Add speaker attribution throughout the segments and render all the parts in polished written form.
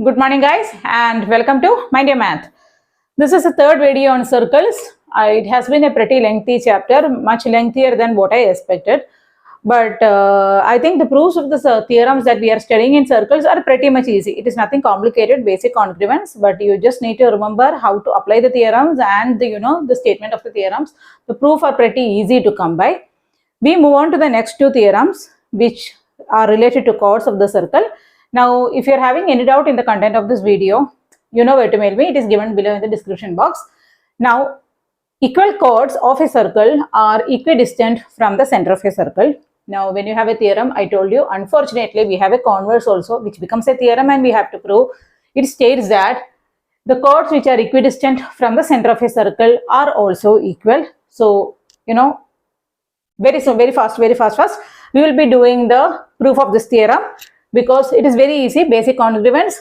Speaker 1: Good morning guys and welcome to Mind Your Math. This is the third video on circles. It has been a pretty lengthy chapter, much lengthier than what I expected. But I think the proofs of the theorems that we are studying in circles are pretty much easy. It is nothing complicated, basic congruence, but you just need to remember how to apply the theorems and the statement of the theorems. The proof are pretty easy to come by. We move on to the next two theorems which are related to chords of the circle. Now, if you are having any doubt in the content of this video, you know where to mail me. It is given below in the description box. Now, equal chords of a circle are equidistant from the center of a circle. Now, when you have a theorem, I told you, unfortunately, we have a converse also, which becomes a theorem and we have to prove. It states that the chords which are equidistant from the center of a circle are also equal. So, very fast, we will be doing the proof of this theorem. Because it is very easy, basic congruence.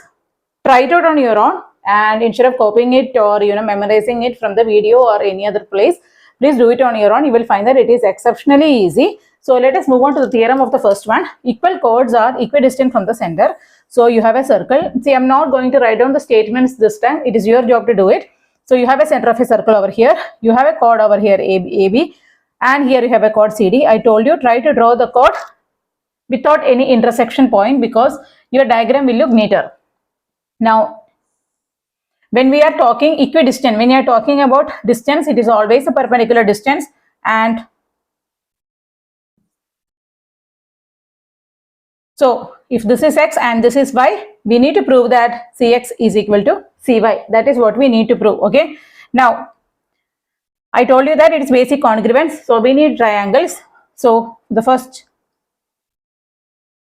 Speaker 1: Try it out on your own, and instead of copying it or memorizing it from the video or any other place, please do it on your own. You will find that it is exceptionally easy. So let us move on to the theorem of the first one. Equal chords are equidistant from the center. So you have a circle. See, I am not going to write down the statements this time. It is your job to do it. So you have a center of a circle over here. You have a chord over here AB, and here you have a chord CD. I told you, try to draw the chord without any intersection point because your diagram will look neater. Now, when we are talking equidistant, when you are talking about distance, it is always a perpendicular distance, and so if this is x and this is y, we need to prove that Cx is equal to Cy. That is what we need to prove. Okay. Now, I told you that it is basic congruence, so we need triangles. So the first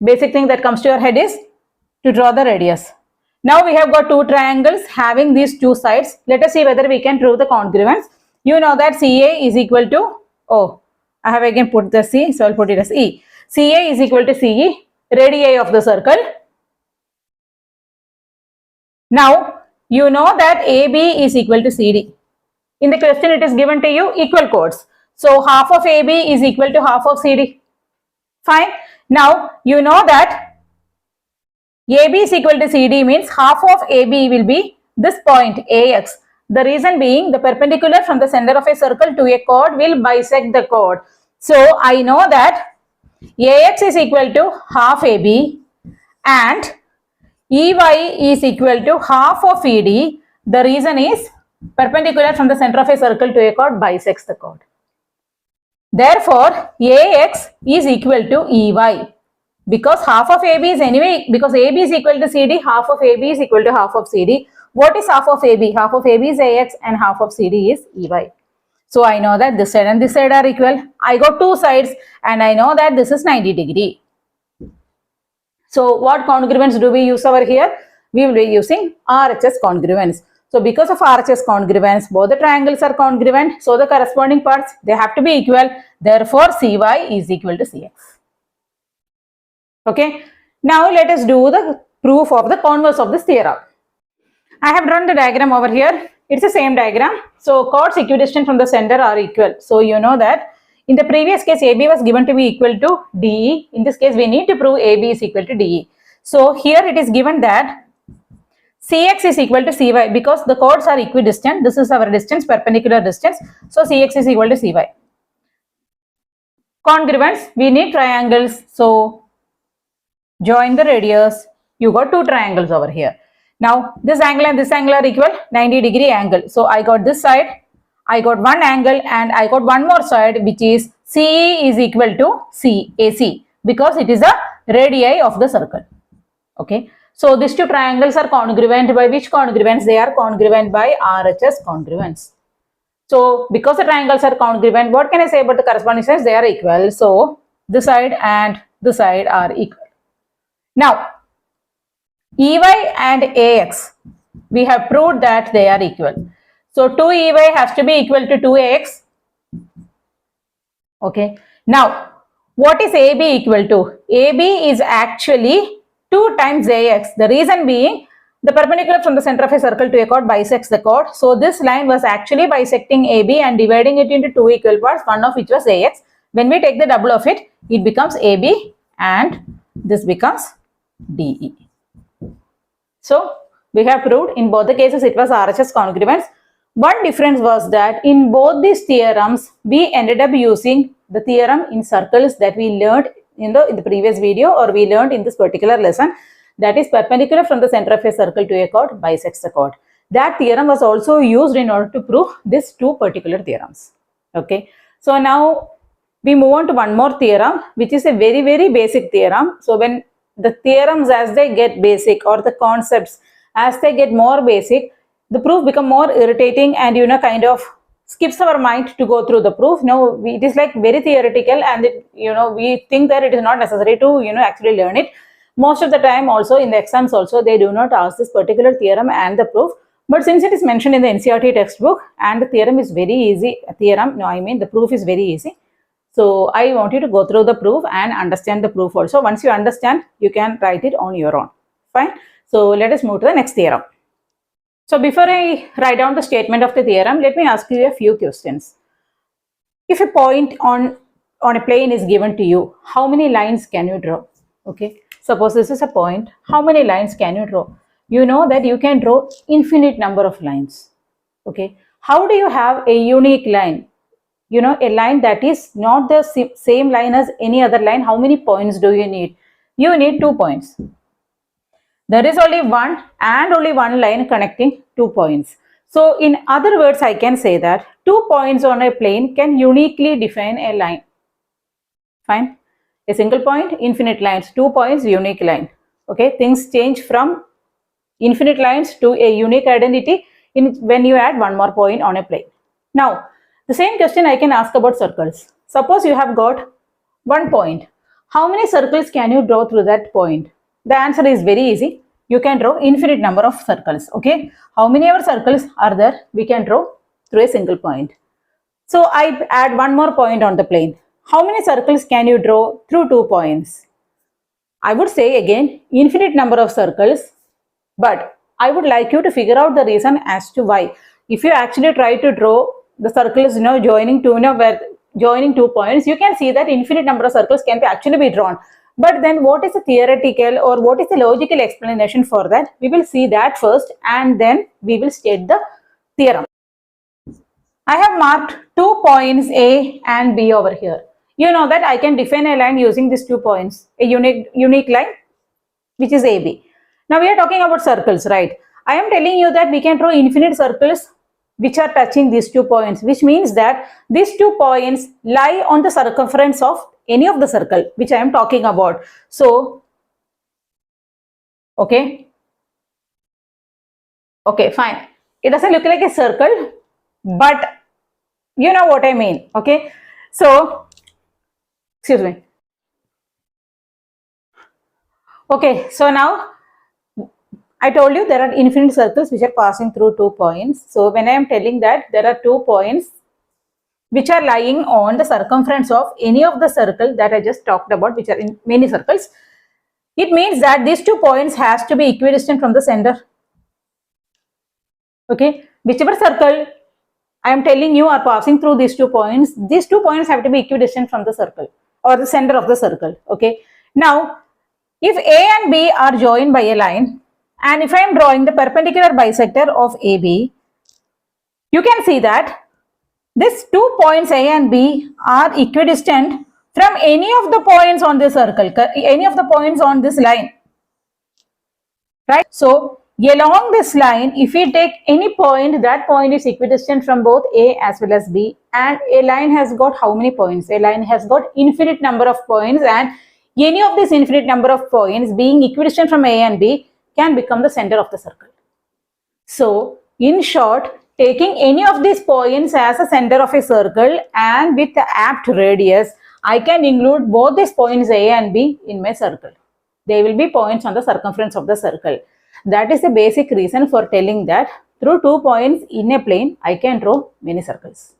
Speaker 1: basic thing that comes to your head is to draw the radius. Now we have got two triangles having these two sides. Let us see whether we can prove the congruence. You know that CA is equal to, I have again put the C, so I'll put it as E. CA is equal to CE, radii of the circle. Now, you know that AB is equal to CD. In the question it is given to you equal chords. So half of AB is equal to half of CD. Fine. Now, you know that AB is equal to CD means half of AB will be this point AX. The reason being the perpendicular from the center of a circle to a chord will bisect the chord. So, I know that AX is equal to half AB and EY is equal to half of ED. The reason is perpendicular from the center of a circle to a chord bisects the chord. Therefore, AX is equal to EY because half of AB is anyway, because AB is equal to CD, half of AB is equal to half of CD. What is half of AB? Half of AB is AX and half of CD is EY. So, I know that this side and this side are equal. I got two sides and I know that this is 90 degree. So, what congruence do we use over here? We will be using RHS congruence. So, because of RHS congruence, both the triangles are congruent. So, the corresponding parts, they have to be equal. Therefore, Cy is equal to Cx. Okay. Now, let us do the proof of the converse of this theorem. I have drawn the diagram over here. It's the same diagram. So, chords equidistant from the center are equal. So, you know that in the previous case, AB was given to be equal to DE. In this case, we need to prove AB is equal to DE. So, here it is given that Cx is equal to Cy because the chords are equidistant. This is our distance, perpendicular distance. So, Cx is equal to Cy. Congruence, we need triangles. So, join the radius. You got two triangles over here. Now, this angle and this angle are equal, 90 degree angle. So, I got this side, I got one angle and I got one more side which is CE is equal to AC because it is a radii of the circle. Okay. So, these two triangles are congruent by which congruence? They are congruent by RHS congruence. So, because the triangles are congruent, what can I say about the corresponding sides? They are equal. So, this side and this side are equal. Now, EY and AX, we have proved that they are equal. So, 2EY has to be equal to 2AX. Okay. Now, what is AB equal to? AB is actually 2 times AX. The reason being the perpendicular from the center of a circle to a chord bisects the chord. So, this line was actually bisecting AB and dividing it into two equal parts, one of which was AX. When we take the double of it, it becomes AB and this becomes DE. So, We have proved in both the cases it was RHS congruence. One difference was that in both these theorems, we ended up using the theorem in circles that we learned in the previous video, or we learned in this particular lesson, that is perpendicular from the center of a circle to a chord bisects the chord. That theorem was also used in order to prove these two particular theorems. Okay, so now we move on to one more theorem, which is a very, very basic theorem. So when the theorems, as they get basic, or the concepts as they get more basic, the proof become more irritating and kind of skips our mind to go through the proof. No, it is like very theoretical, and we think that it is not necessary to actually learn it. Most of the time also in the exams also they do not ask this particular theorem and the proof. But since it is mentioned in the NCERT textbook and the theorem is very easy, the proof is very easy. So I want you to go through the proof and understand the proof also. Once you understand, you can write it on your own. Fine. So let us move to the next theorem. So before I write down the statement of the theorem, let me ask you a few questions. If a point on a plane is given to you, how many lines can you draw? Okay. Suppose this is a point. How many lines can you draw? You know that you can draw infinite number of lines. Okay. How do you have a unique line? A line that is not the same line as any other line. How many points do you need? You need 2 points. There is only one line connecting 2 points. So in other words, I can say that 2 points on a plane can uniquely define a line. Fine. A single point, infinite lines. 2 points, unique line. Okay. Things change from infinite lines to a unique identity when you add one more point on a plane. Now, the same question I can ask about circles. Suppose you have got 1 point. How many circles can you draw through that point? The answer is very easy. You can draw infinite number of circles. Okay. How many ever circles are there? We can draw through a single point. So I add one more point on the plane. How many circles can you draw through 2 points? I would say again infinite number of circles, but I would like you to figure out the reason as to why. If you actually try to draw the circles, joining two points, you can see that infinite number of circles can actually be drawn. But then what is the theoretical or what is the logical explanation for that? We will see that first and then we will state the theorem. I have marked 2 points A and B over here. You know that I can define a line using these 2 points, a unique line which is AB. Now we are talking about circles, right? I am telling you that we can draw infinite circles which are touching these 2 points, which means that these 2 points lie on the circumference of any of the circle which I am talking about. So, okay, fine. It doesn't look like a circle, but you know what I mean. Okay, so, excuse me. Okay, so now I told you there are infinite circles which are passing through 2 points. So when I am telling that there are 2 points which are lying on the circumference of any of the circle that I just talked about, which are in many circles, it means that these 2 points has to be equidistant from the center. Okay, whichever circle I am telling you are passing through these 2 points have to be equidistant from the circle or the center of the circle. Okay, now if A and B are joined by a line, and if I am drawing the perpendicular bisector of AB, you can see that these 2 points A and B are equidistant from any of the points on this circle, any of the points on this line, right? So along this line, if we take any point, that point is equidistant from both A as well as B, and a line has got how many points? A line has got infinite number of points, and any of this infinite number of points being equidistant from A and B can become the center of the circle. So in short, taking any of these points as a center of a circle and with the apt radius, I can include both these points A and B in my circle. They will be points on the circumference of the circle. That is the basic reason for telling that through 2 points in a plane, I can draw many circles.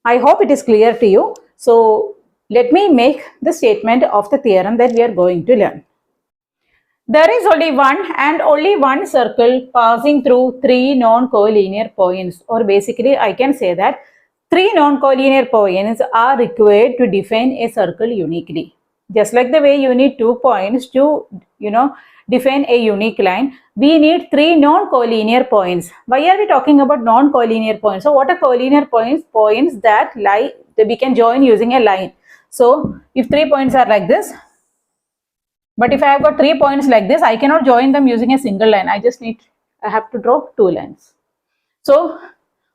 Speaker 1: I hope it is clear to you. So let me make the statement of the theorem that we are going to learn. There is only one circle passing through 3 non-collinear points, or basically I can say that 3 non-collinear points are required to define a circle uniquely. just like the way you need 2 points to, define a unique line, we need 3 non-collinear points. Why are we talking about non-collinear points? So what are collinear points? Points that we can join using a line. So if 3 points are like this, but if I have got 3 points like this, I cannot join them using a single line. I have to draw 2 lines. So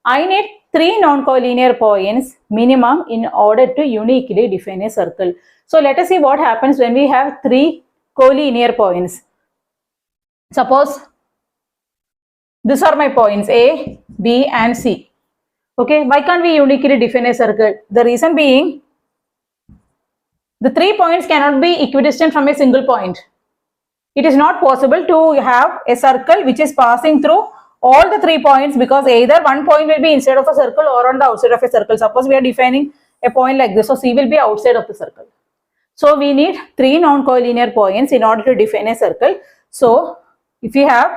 Speaker 1: I need 3 non-collinear points minimum in order to uniquely define a circle. So let us see what happens when we have 3 collinear points. Suppose these are my points A, B and C. Okay, why can't we uniquely define a circle? The reason being, the 3 points cannot be equidistant from a single point. It is not possible to have a circle which is passing through all the 3 points, because either one point will be inside of a circle or on the outside of a circle. Suppose we are defining a point like this, so C will be outside of the circle. So we need 3 non-collinear points in order to define a circle. So if you have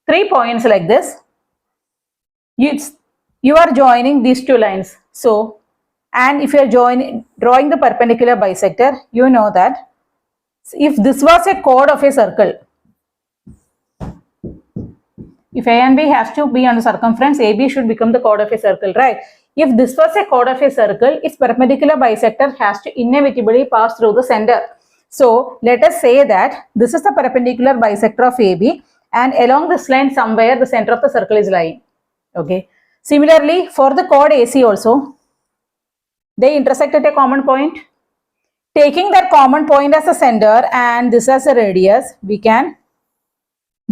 Speaker 1: 3 points like this, you are joining these 2 lines. So, and if you are drawing the perpendicular bisector, you know that if this was a chord of a circle, if A and B has to be on the circumference, AB should become the chord of a circle, right? If this was a chord of a circle, its perpendicular bisector has to inevitably pass through the center. So let us say that this is the perpendicular bisector of AB, and along this line somewhere the center of the circle is lying. Okay. Similarly, for the chord AC also, they intersect at a common point. Taking that common point as a center and this as a radius, we can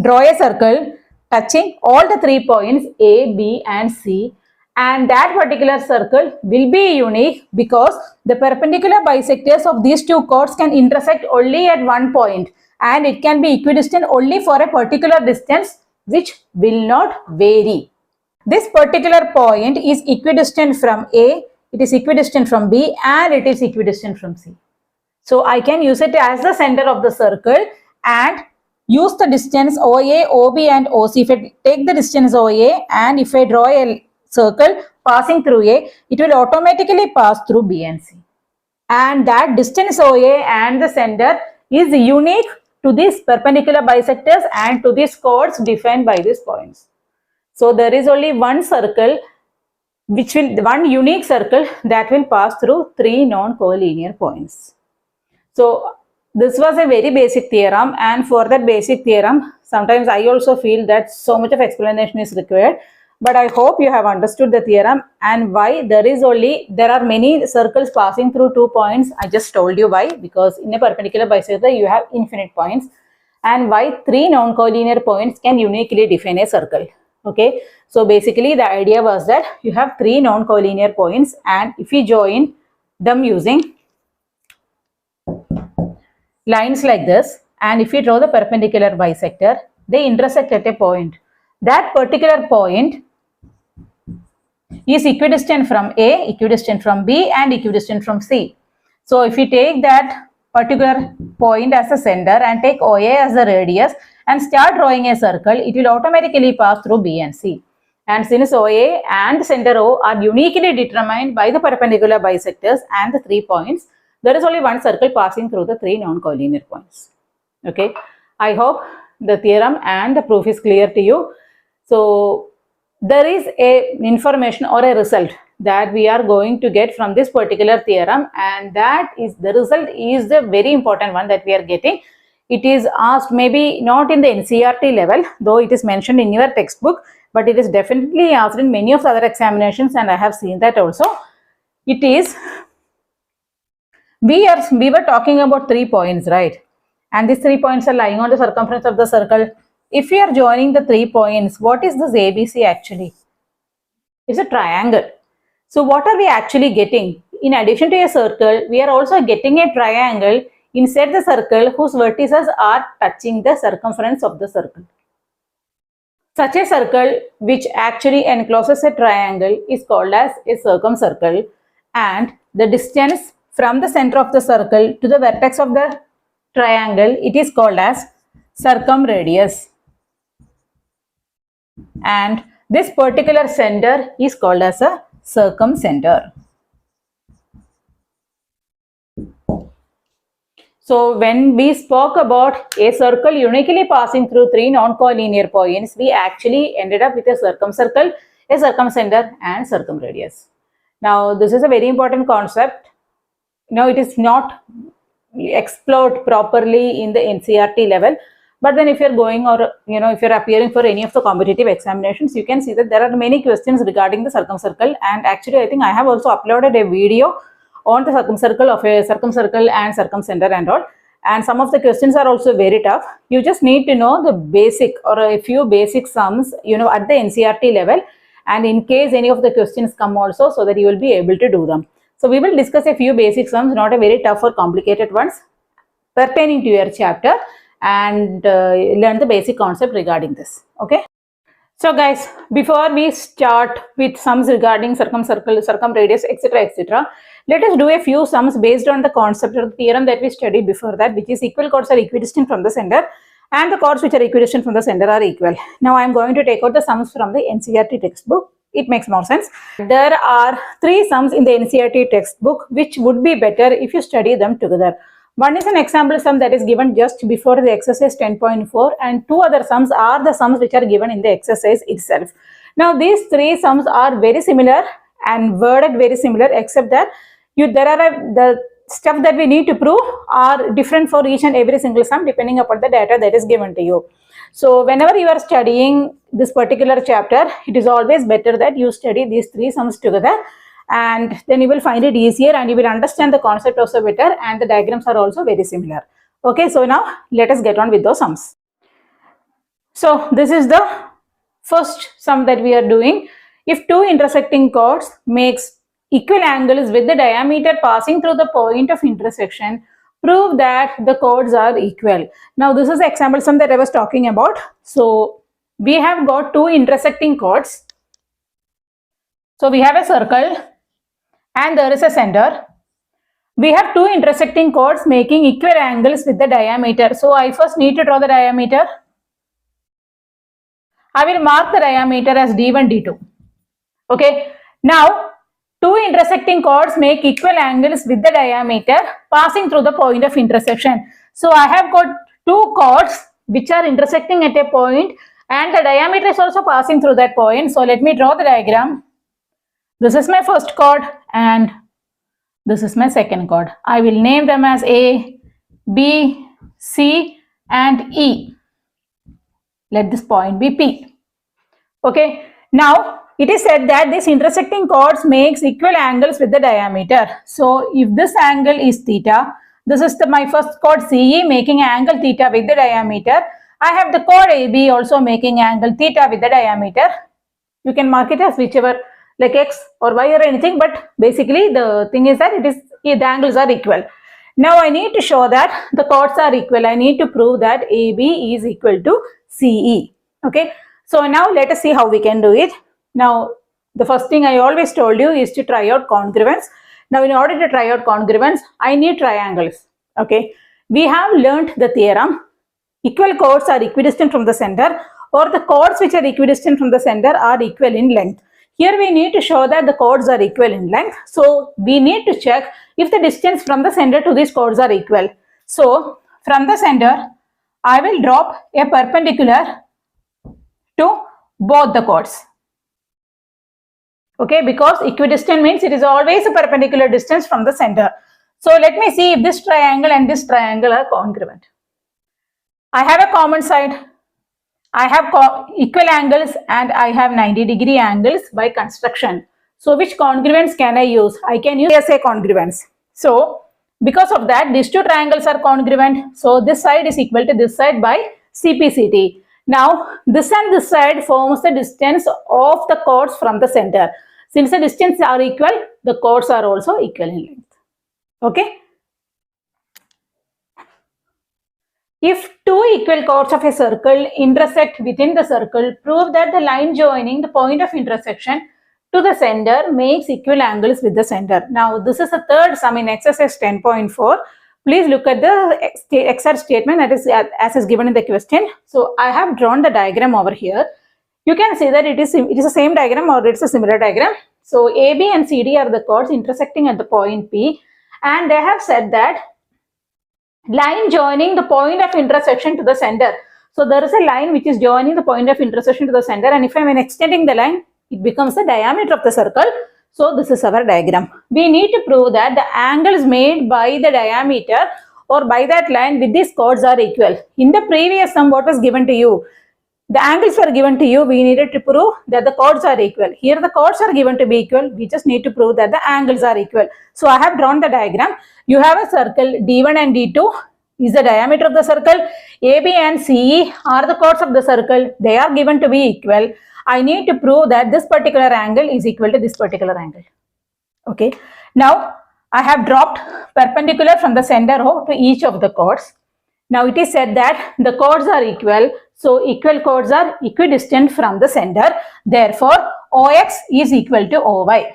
Speaker 1: draw a circle touching all the 3 points A, B and C, and that particular circle will be unique because the perpendicular bisectors of these 2 chords can intersect only at one point, and it can be equidistant only for a particular distance which will not vary. This particular point is equidistant from A, it is equidistant from B and it is equidistant from C. So I can use it as the center of the circle and use the distance OA, OB and OC. If I take the distance OA and if I draw a circle passing through A, it will automatically pass through B and C. And that distance OA and the center is unique to these perpendicular bisectors and to these chords defined by these points. So there is only one circle, one unique circle that will pass through 3 non-collinear points. So this was a very basic theorem, and for that basic theorem, sometimes I also feel that so much of explanation is required. But I hope you have understood the theorem and why there are many circles passing through 2 points. I just told you why, because in a perpendicular bisector you have infinite points, and why 3 non-collinear points can uniquely define a circle. Okay, so basically the idea was that you have 3 non-collinear points, and if you join them using lines like this, and if you draw the perpendicular bisector, they intersect at a point. That particular point is equidistant from A, equidistant from B and equidistant from C. So if you take that particular point as a center and take OA as the radius and start drawing a circle, it will automatically pass through B and C. And since OA and center O are uniquely determined by the perpendicular bisectors and the 3 points, there is only one circle passing through the 3 non-collinear points. Okay, I hope the theorem and the proof is clear to you. So there is a information or a result that we are going to get from this particular theorem, and that is the result is the very important one that we are getting. It is asked maybe not in the NCERT level, though it is mentioned in your textbook, but it is definitely asked in many of the other examinations, and I have seen that also. It is, we were talking about 3 points, right? And these 3 points are lying on the circumference of the circle. If we are joining the 3 points, what is this ABC actually? It's a triangle. So what are we actually getting? In addition to a circle, we are also getting a triangle inside the circle whose vertices are touching the circumference of the circle. Such a circle which actually encloses a triangle is called as a circumcircle, and the distance from the center of the circle to the vertex of the triangle, it is called as circumradius, and this particular center is called as a circumcenter. So when we spoke about a circle uniquely passing through three non-collinear points, we actually ended up with a circumcircle, a circumcenter and circumradius. Now this is a very important concept. Now it is not explored properly in the NCERT level, but then if you're going, or if you're appearing for any of the competitive examinations, you can see that there are many questions regarding the circumcircle. And actually I think I have also uploaded a video on the circumcircle of a circumcircle and circumcenter and all, and some of the questions are also very tough. You just need to know the basic or a few basic sums at the NCERT level, and in case any of the questions come also, so that you will be able to do them. So we will discuss a few basic sums, not a very tough or complicated ones, pertaining to your chapter, and learn the basic concept regarding this. Okay. So guys, before we start with sums regarding circumcircle, circumradius, etc., let us do a few sums based on the concept or the theorem that we studied before that, which is equal chords are equidistant from the center and the chords which are equidistant from the center are equal. Now I am going to take out the sums from the NCERT textbook. It makes more sense. There are three sums in the NCERT textbook which would be better if you study them together. One is an example sum that is given just before the exercise 10.4, and two other sums are the sums which are given in the exercise itself. Now these three sums are very similar and worded very similar, except that the stuff that we need to prove are different for each and every single sum depending upon the data that is given to you. So whenever you are studying this particular chapter, it is always better that you study these three sums together, and then you will find it easier and you will understand the concept also better, and the diagrams are also very similar. Okay, so now let us get on with those sums. So this is the first sum that we are doing. If two intersecting chords makes equal angles with the diameter passing through the point of intersection, prove that the chords are equal. Now this is the example sum that I was talking about. So we have got two intersecting chords. So we have a circle and there is a center. We have two intersecting chords making equal angles with the diameter. So I first need to draw the diameter. I will mark the diameter as D1, D2. Okay. Now two intersecting chords make equal angles with the diameter passing through the point of intersection. So I have got two chords which are intersecting at a point and the diameter is also passing through that point. So let me draw the diagram. This is my first chord and this is my second chord. I will name them as A, B, C and E. Let this point be P. Okay. Now it is said that these intersecting chords makes equal angles with the diameter. So if this angle is theta, this is my first chord CE making angle theta with the diameter. I have the chord AB also making angle theta with the diameter. You can mark it as whichever, like X or Y or anything, but basically the thing is that the angles are equal. Now I need to show that the chords are equal. I need to prove that AB is equal to CE. Okay. So now let us see how we can do it. Now the first thing I always told you is to try out congruence. Now in order to try out congruence, I need triangles. Okay. We have learnt the theorem. Equal chords are equidistant from the center, or the chords which are equidistant from the center are equal in length. Here we need to show that the chords are equal in length. So we need to check if the distance from the center to these chords are equal. So from the center, I will drop a perpendicular to both the chords. Okay, because equidistant means it is always a perpendicular distance from the center. So let me see if this triangle and this triangle are congruent. I have a common side. I have equal angles and I have 90-degree angles by construction. So which congruence can I use? I can use a congruence. So because of that, these two triangles are congruent. So this side is equal to this side by CPCT. Now this and this side forms the distance of the chords from the center. Since the distances are equal, the chords are also equal in length. Okay. If two equal chords of a circle intersect within the circle, prove that the line joining the point of intersection to the center makes equal angles with the center. Now, this is the third sum in exercise 10.4. Please look at the exercise statement that is as is given in the question. So, I have drawn the diagram over here. You can see that it is the same diagram or it's a similar diagram. So, AB and CD are the chords intersecting at the point P, and they have said that line joining the point of intersection to the center. So there is a line which is joining the point of intersection to the center, and if I am extending the line, it becomes the diameter of the circle. So this is our diagram. We need to prove that the angles made by the diameter or by that line with these chords are equal. In the previous sum, what was given to you? The angles were given to you. We needed to prove that the chords are equal. Here the chords are given to be equal. We just need to prove that the angles are equal. So I have drawn the diagram. You have a circle D1 and D2 is the diameter of the circle. AB and CE are the chords of the circle. They are given to be equal. I need to prove that this particular angle is equal to this particular angle. Okay. Now I have dropped perpendicular from the center O to each of the chords. Now it is said that the chords are equal. So equal chords are equidistant from the center. Therefore, OX is equal to OY.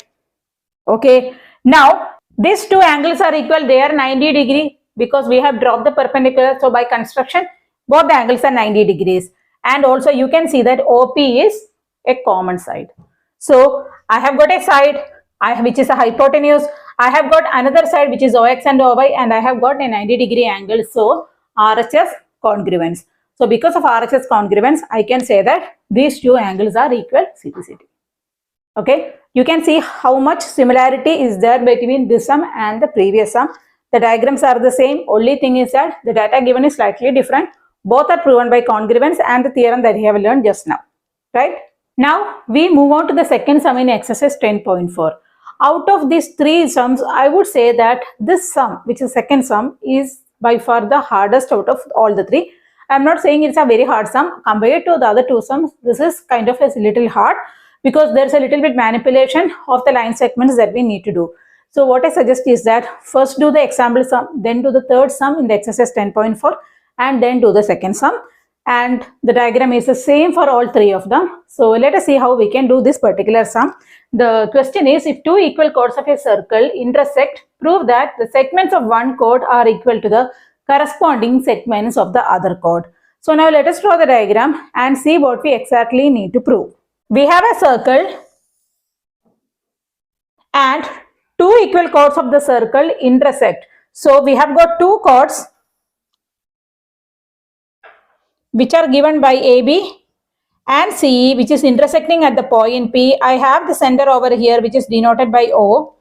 Speaker 1: Okay. Now these two angles are equal. They are 90 degree because we have dropped the perpendicular. So by construction, both the angles are 90 degrees. And also you can see that OP is a common side. So I have got a side which is a hypotenuse. I have got another side which is OX and OY, and I have got a 90 degree angle. So RHS congruence. So because of RHS congruence, I can say that these two angles are equal CPCT. Okay, you can see how much similarity is there between this sum and the previous sum. The diagrams are the same. Only thing is that the data given is slightly different. Both are proven by congruence and the theorem that we have learned just now. Right? Now we move on to the second sum in exercise 10.4. Out of these three sums, I would say that this sum, which is second sum, is by far the hardest out of all the three. I am not saying it's a very hard sum. Compared to the other two sums, this is kind of a little hard because there's a little bit manipulation of the line segments that we need to do. So what I suggest is that first do the example sum, then do the third sum in the exercise 10.4, and then do the second sum. And the diagram is the same for all three of them. So let us see how we can do this particular sum. The question is, if two equal chords of a circle intersect, prove that the segments of one chord are equal to the corresponding segments of the other chord. So now let us draw the diagram and see what we exactly need to prove. We have a circle and two equal chords of the circle intersect. So we have got two chords which are given by AB and CE, which is intersecting at the point P. I have the center over here which is denoted by O.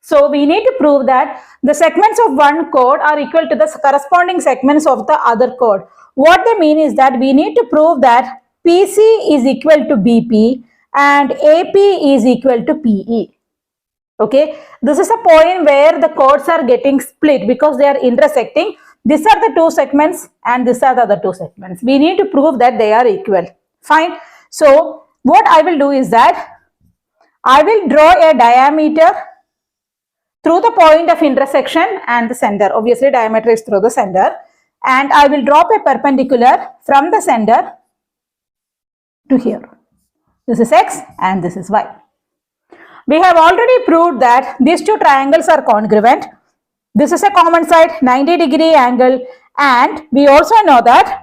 Speaker 1: So we need to prove that the segments of one chord are equal to the corresponding segments of the other chord. What they mean is that we need to prove that PC is equal to BP and AP is equal to PE. Okay, this is a point where the chords are getting split because they are intersecting. These are the two segments and these are the other two segments. We need to prove that they are equal. Fine. So what I will do is that I will draw a diameter through the point of intersection and the center. Obviously diameter is through the center, and I will drop a perpendicular from the center to here. This is X and this is Y. We have already proved that these two triangles are congruent. This is a common side, 90 degree angle, and we also know that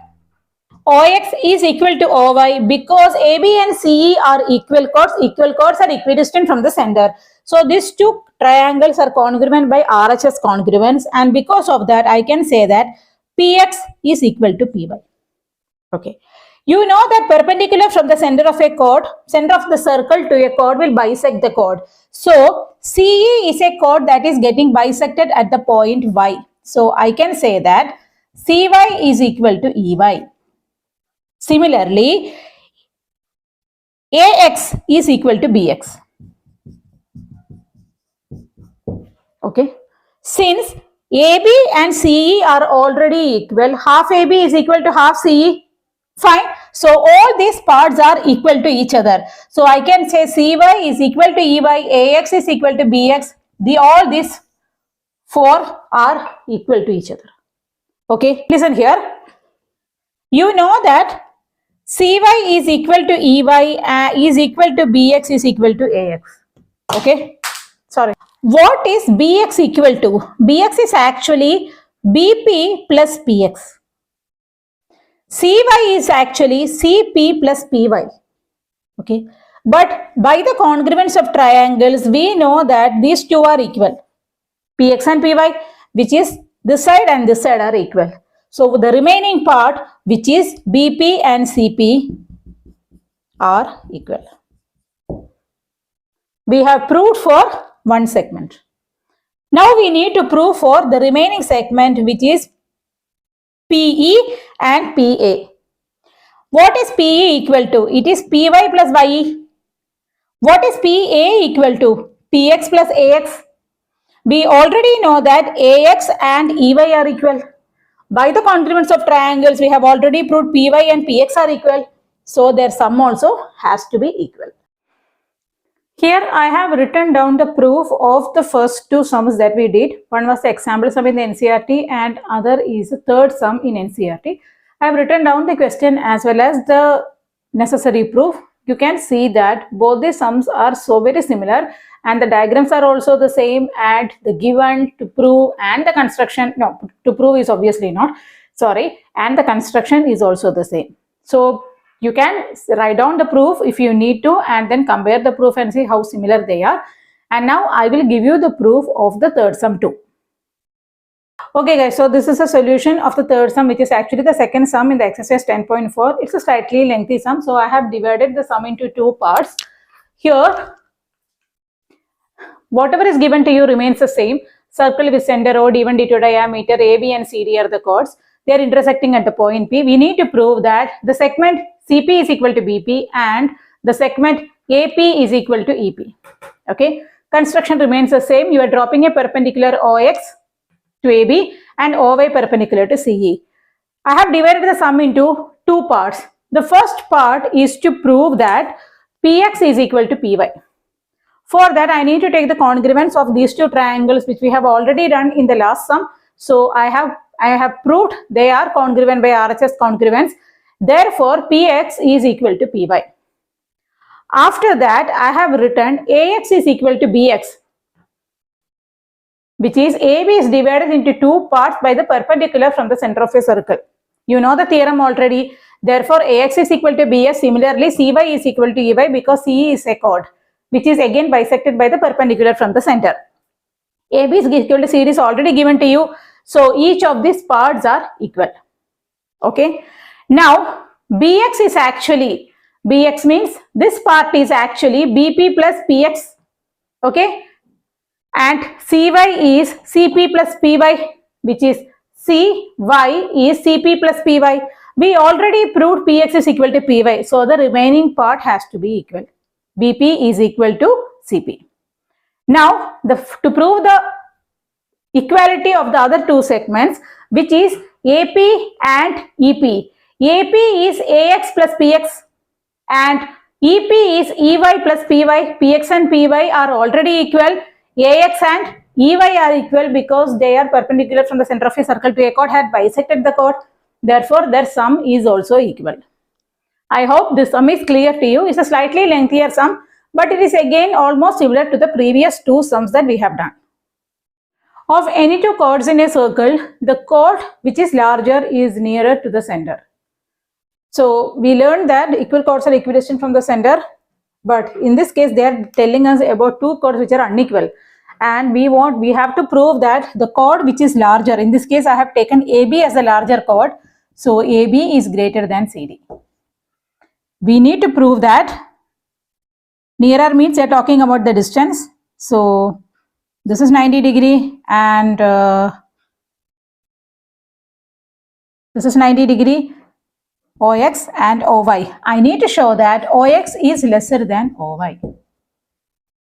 Speaker 1: OX is equal to OY because AB and CE are equal chords. Equal chords are equidistant from the center. So these two triangles are congruent by RHS congruence, and because of that I can say that PX is equal to PY. Okay. You know that perpendicular from the center of a chord, center of the circle to a chord will bisect the chord. So CE is a chord that is getting bisected at the point Y. So I can say that CY is equal to EY. Similarly, AX is equal to BX. Okay. Since AB and CE are already equal, half AB is equal to half CE. Fine. So all these parts are equal to each other. So I can say CY is equal to EY, AX is equal to BX. All these four are equal to each other. Okay. Listen here. You know that CY is equal to EY is equal to BX is equal to AX. Okay. Sorry. What is BX equal to? BX is actually BP plus PX. CY is actually CP plus PY. Okay. But by the congruence of triangles, we know that these two are equal. PX and PY, which is This side and this side are equal. So the remaining part, which is BP and CP, are equal. We have proved for one segment. Now we need to prove for the remaining segment, which is PE and PA. What is PE equal to? It is PY plus YE. What is PA equal to? PX plus AX. We already know that AX and EY are equal. By the congruence of triangles, we have already proved PY and PX are equal. So their sum also has to be equal. Here I have written down the proof of the first two sums that we did. One was the example sum in the NCERT and other is the third sum in NCERT. I have written down the question as well as the necessary proof. You can see that both the sums are so very similar and the diagrams are also the same, and the given, to prove, and the construction, no, to prove is obviously not, sorry, and the construction is also the same. So you can write down the proof if you need to and then compare the proof and see how similar they are. And now I will give you the proof of the third sum too. Okay guys, so this is a solution of the third sum, which is actually the second sum in the exercise 10.4. It's a slightly lengthy sum, so I have divided the sum into two parts. Here, whatever is given to you remains the same. Circle with center O, D1, D2 diameter, AB and CD are the chords. They are intersecting at the point P. We need to prove that the segment CP is equal to BP and the segment AP is equal to EP. Okay, construction remains the same. You are dropping a perpendicular OX to AB and OY perpendicular to CE. I have divided the sum into two parts. The first part is to prove that PX is equal to PY. For that, I need to take the congruence of these two triangles, which we have already done in the last sum. So I have proved they are congruent by RHS congruence. Therefore, PX is equal to PY. After that, I have written AX is equal to BX, which is AB is divided into two parts by the perpendicular from the center of a circle. You know the theorem already. Therefore, AX is equal to BS. Similarly, CY is equal to EY because CE is a chord, which is again bisected by the perpendicular from the center. AB is equal to CD is already given to you. So each of these parts are equal. Okay. Now, BX is actually, BX means this part is actually BP plus PX. Okay. And CY is CP plus PY, which is CY is CP plus PY. We already proved PX is equal to PY. So the remaining part has to be equal. BP is equal to CP. Now, to prove the equality of the other two segments, which is AP and EP. AP is AX plus PX and EP is EY plus PY. PX and PY are already equal. AX and EY are equal because they are perpendicular from the center of a circle to a chord, had bisected the chord. Therefore, their sum is also equal. I hope this sum is clear to you. It's a slightly lengthier sum, but it is again almost similar to the previous two sums that we have done. Of any two chords in a circle, the chord which is larger is nearer to the center. So we learned that equal chords are equidistant from the center, but in this case they are telling us about two chords which are unequal, and we have to prove that the chord which is larger, in this case I have taken AB as a larger chord, so AB is greater than CD. We need to prove that nearer means we are talking about the distance. So this is 90 degree and this is 90 degree, OX and OY. I need to show that OX is lesser than OY,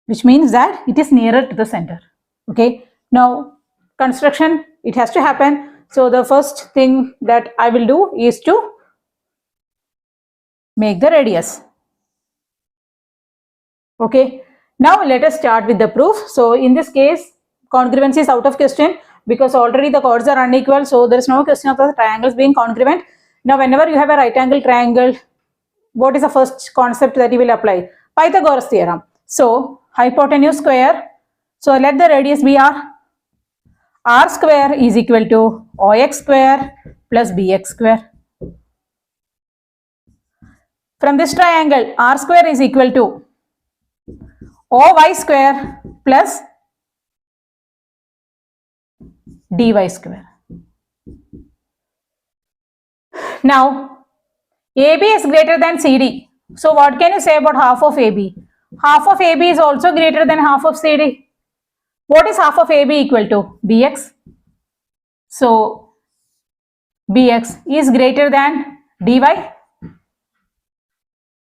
Speaker 1: which means that it is nearer to the center. Okay. Now construction, it has to happen. So the first thing that I will do is to make the radius. Okay. Now let us start with the proof. So in this case, congruence is out of question because already the chords are unequal. So there is no question of the triangles being congruent. Now whenever you have a right angle triangle, what is the first concept that you will apply? Pythagoras theorem. So hypotenuse square. So let the radius be r. R square is equal to OX square plus BX square. From this triangle, R square is equal to OY square plus dy square. Now, AB is greater than CD. So what can you say about half of AB? Half of AB is also greater than half of CD. What is half of AB equal to? Bx. So Bx is greater than dy.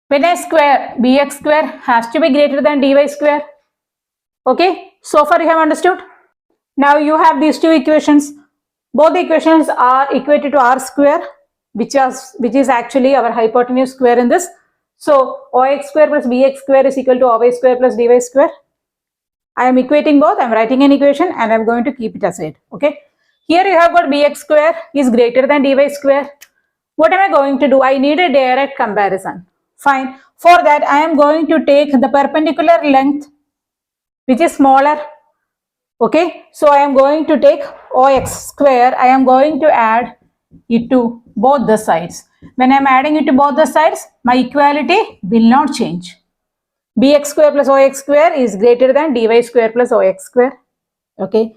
Speaker 1: When I square, Bx square has to be greater than dy square. Okay, so far you have understood. Now you have these two equations. Both the equations are equated to r square, which is actually our hypotenuse square in this. So ox square plus bx square is equal to oy square plus dy square. I am equating both. I am writing an equation and I am going to keep it aside. Okay. Here you have got bx square is greater than dy square. What am I going to do? I need a direct comparison. Fine. For that, I am going to take the perpendicular length, which is smaller. Okay. So I am going to take ox square. I am going to add it to both the sides. When I am adding it to both the sides, my equality will not change. Bx square plus ox square is greater than dy square plus ox square. Okay.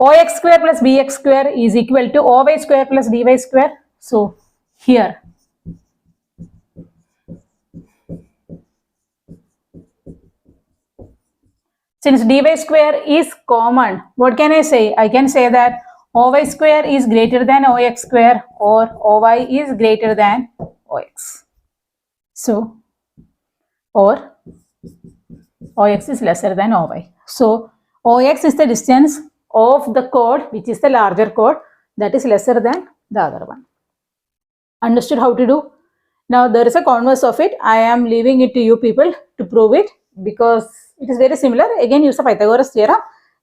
Speaker 1: Ox square plus bx square is equal to oy square plus dy square. So here, since dy square is common, what can I say? I can say that oy square is greater than ox square or oy is greater than ox. So, or ox is lesser than oy. So, ox is the distance of the chord, which is the larger chord, that is lesser than the other one. Understood how to do? Now, there is a converse of it. I am leaving it to you people to prove it because it is very similar. Again, use the Pythagoras theorem.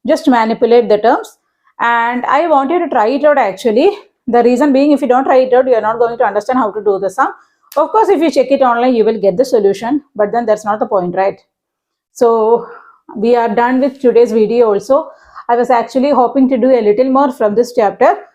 Speaker 1: Just manipulate the terms. And I want you to try it out actually. The reason being, if you don't try it out, you are not going to understand how to do the sum. Of course, if you check it online, you will get the solution. But then that's not the point, right? So, we are done with today's video also. I was actually hoping to do a little more from this chapter.